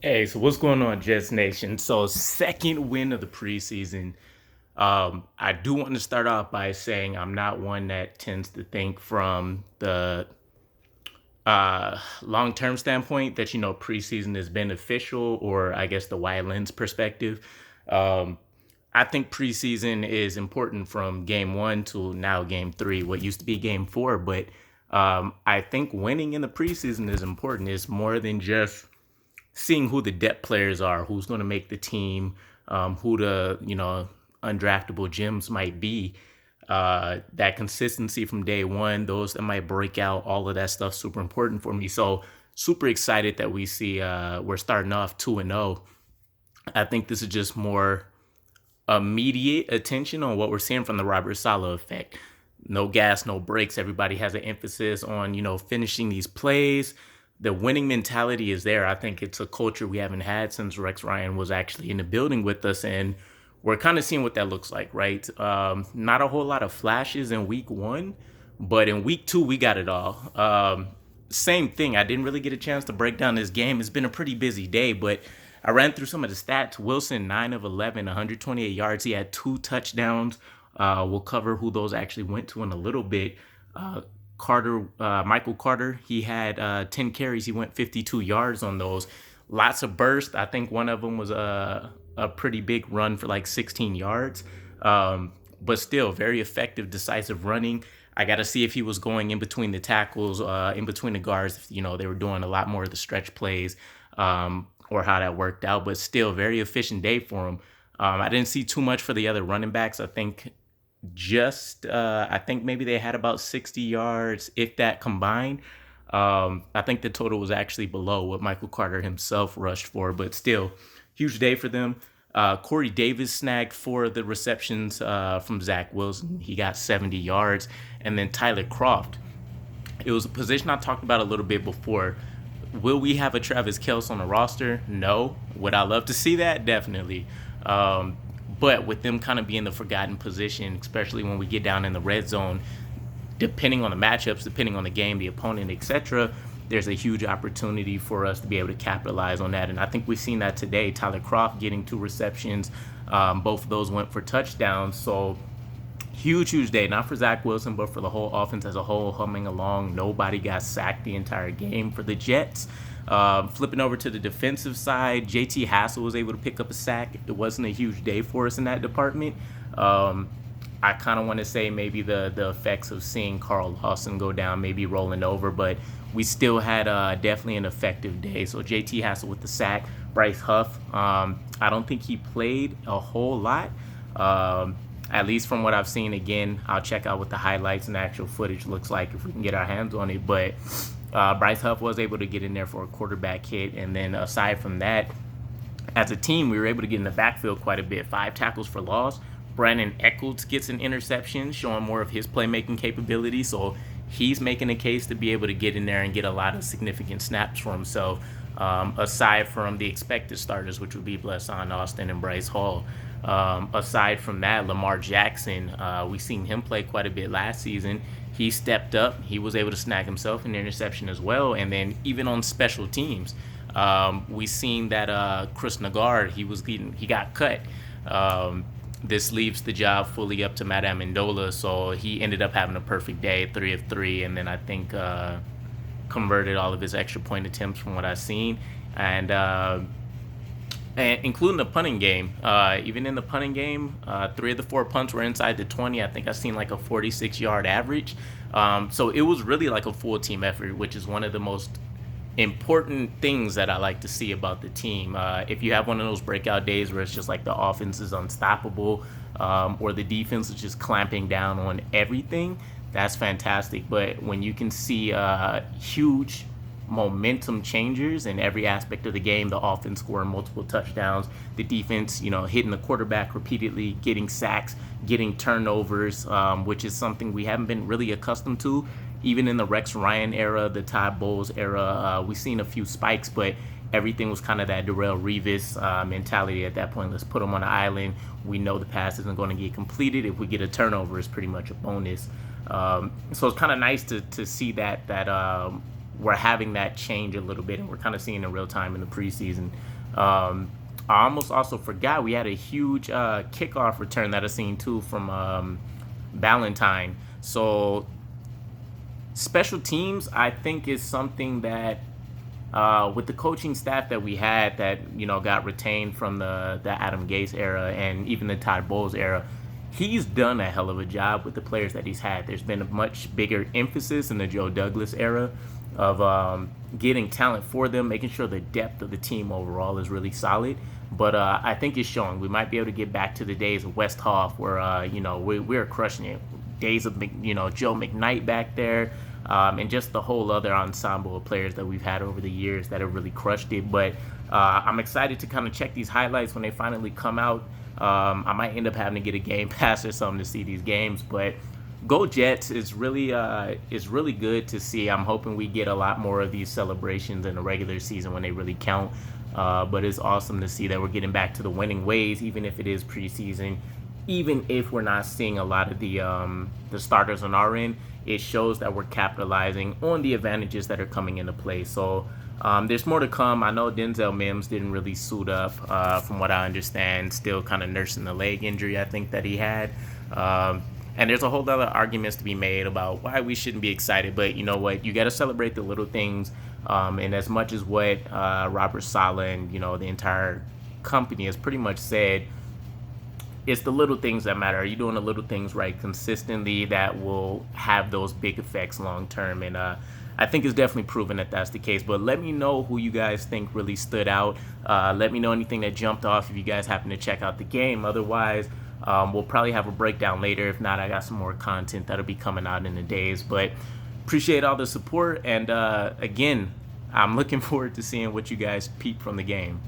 Hey, so what's going on, Jets Nation? So, second win of the preseason. I do want to start off by saying I'm not one that tends to think from the long-term standpoint that preseason is beneficial, or I guess the wide lens perspective. Um, I think preseason is important from game one to now game three, what used to be game four. But I think winning in the preseason is important. It's more than just seeing who the depth players are, who's going to make the team, who the undraftable gems might be. That consistency from day one, those that might break out, all of that stuff, super important for me. So super excited that we see we're starting off 2-0. I think this is just more immediate attention on what we're seeing from the Robert Saleh effect. No gas, no breaks. Everybody has an emphasis on, finishing these plays. The winning mentality is there. I think it's a culture we haven't had since Rex Ryan was actually in the building with us. And we're kind of seeing what that looks like, right? Not a whole lot of flashes in week one, but in week two, we got it all. Same thing. I didn't really get a chance to break down this game. It's been a pretty busy day, but I ran through some of the stats. Wilson, 9 of 11, 128 yards. He had 2 touchdowns. We'll cover who those actually went to in a little bit. Michael Carter, he had 10 carries. He went 52 yards on those. Lots of bursts. I think one of them was a pretty big run for like 16 yards. But still, very effective, decisive running. I got to see if he was going in between the tackles, in between the guards. If, they were doing a lot more of the stretch plays, or how that worked out. But still, very efficient day for him. I didn't see too much for the other running backs. I think maybe they had about 60 yards, if that combined. I think the total was actually below what Michael Carter himself rushed for, but still, huge day for them. Corey Davis snagged 4 of the receptions from Zach Wilson. He got 70 yards. And then Tyler Croft. It was a position I talked about a little bit before. Will we have a Travis Kelce on the roster? No. Would I love to see that? Definitely. But with them kind of being the forgotten position, especially when we get down in the red zone, depending on the matchups, depending on the game, the opponent, etc., there's a huge opportunity for us to be able to capitalize on that. And I think we've seen that today. Tyler Croft getting 2 receptions. Both of those went for touchdowns. So huge day, not for Zach Wilson, but for the whole offense as a whole, humming along. Nobody got sacked the entire game for the Jets. Flipping over to the defensive side, JT Hassel was able to pick up a sack. It wasn't a huge day for us in that department. I kind of want to say maybe the effects of seeing Carl Lawson go down, maybe rolling over, but we still had definitely an effective day. So JT Hassel with the sack. Bryce Huff, I don't think he played a whole lot. At least from what I've seen. Again, I'll check out what the highlights and the actual footage looks like if we can get our hands on it. But Bryce Huff was able to get in there for a quarterback hit. And then aside from that, as a team, we were able to get in the backfield quite a bit. 5 tackles for loss. Brandon Eccles gets an interception, showing more of his playmaking capability. So he's making a case to be able to get in there and get a lot of significant snaps for himself, aside from the expected starters, which would be Blesson Austin and Bryce Hall. Aside from that, Lamar Jackson, we seen him play quite a bit last season. He stepped up. He was able to snag himself an interception as well. And then even on special teams, we seen that Chris Nagard, he got cut. This leaves the job fully up to Matt Amendola, so he ended up having a perfect day, 3 of 3, and then I think converted all of his extra point attempts from what I've seen. And including the punting game. Even in the punting game, 3 of the 4 punts were inside the 20. I think I've seen like a 46-yard average. So it was really like a full team effort, which is one of the most important things that I like to see about the team. If you have one of those breakout days where it's just like the offense is unstoppable, or the defense is just clamping down on everything, that's fantastic. But when you can see huge momentum changers in every aspect of the game, the offense scoring multiple touchdowns, the defense, hitting the quarterback repeatedly, getting sacks, getting turnovers, which is something we haven't been really accustomed to. Even in the Rex Ryan era, the Todd Bowles era, we've seen a few spikes, but everything was kind of that Darrelle Revis mentality at that point. Let's put him on an island. We know the pass isn't going to get completed. If we get a turnover, it's pretty much a bonus. So it's kind of nice to see that we're having that change a little bit, and we're kind of seeing it in real time in the preseason. I almost also forgot we had a huge kickoff return that I seen too from Valentine. So special teams, I think, is something that with the coaching staff that we had that got retained from the Adam Gase era and even the Todd Bowles era, he's done a hell of a job with the players that he's had. There's been a much bigger emphasis in the Joe Douglas era of getting talent for them, making sure the depth of the team overall is really solid. But I think it's showing. We might be able to get back to the days of West Hoff where we're crushing it. Days of Joe McKnight back there, and just the whole other ensemble of players that we've had over the years that have really crushed it. But I'm excited to kind of check these highlights when they finally come out. I might end up having to get a Game Pass or something to see these games, but go Jets is really good to see. I'm hoping we get a lot more of these celebrations in the regular season when they really count. But it's awesome to see that we're getting back to the winning ways, even if it is preseason. Even if we're not seeing a lot of the starters on our end, it shows that we're capitalizing on the advantages that are coming into play. So there's more to come. I know Denzel Mims didn't really suit up, from what I understand, still kind of nursing the leg injury I think that he had. And there's a whole other arguments to be made about why we shouldn't be excited. But you know what? You got to celebrate the little things. And as much as what Robert Saleh and the entire company has pretty much said, it's the little things that matter. Are you doing the little things right consistently that will have those big effects long term? And I think it's definitely proven that that's the case. But let me know who you guys think really stood out. Let me know anything that jumped off if you guys happen to check out the game. Otherwise, we'll probably have a breakdown later. If not, I got some more content that'll be coming out in the days. But appreciate all the support. And again, I'm looking forward to seeing what you guys peep from the game.